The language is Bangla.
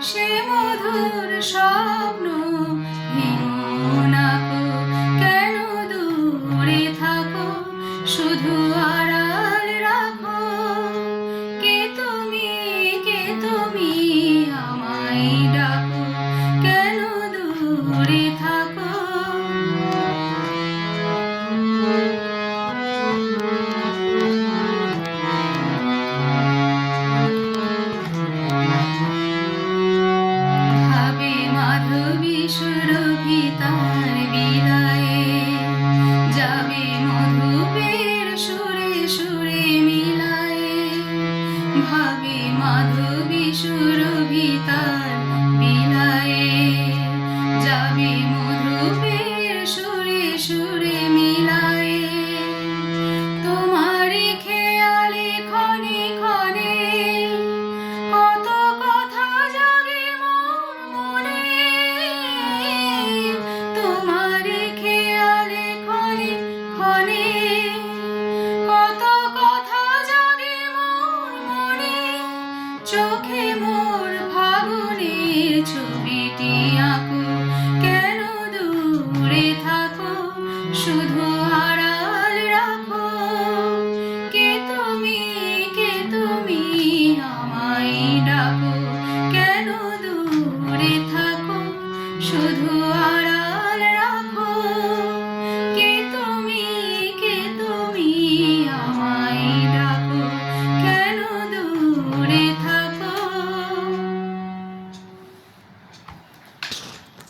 সে মধুর স্বপ্ন ভেঙো না গো, কেন দূরে থাকো, শুধু আড়াল রাখো। কে তুমি আমায় ডাকো, কেন দূরে থাকো। ভাবে মাধবী সুরভি তার বিদায়ে, যাবে মধুপের সুরে সুরে মিলায়ে। ভাবে মাধবী সুরভি তার বিলায়ে, যাবে মধুপের সুরে সুরে মিলায়ে। তোমারই খেয়ালে ক্ষণে ক্ষণে কত কথা জাগে মোর মনে। তোমারই খেয়ালে ক্ষণে ক্ষণে কত কথা জাগে মোর মনে। চোখে মোর ফাগুনের ছবিটি আঁকো,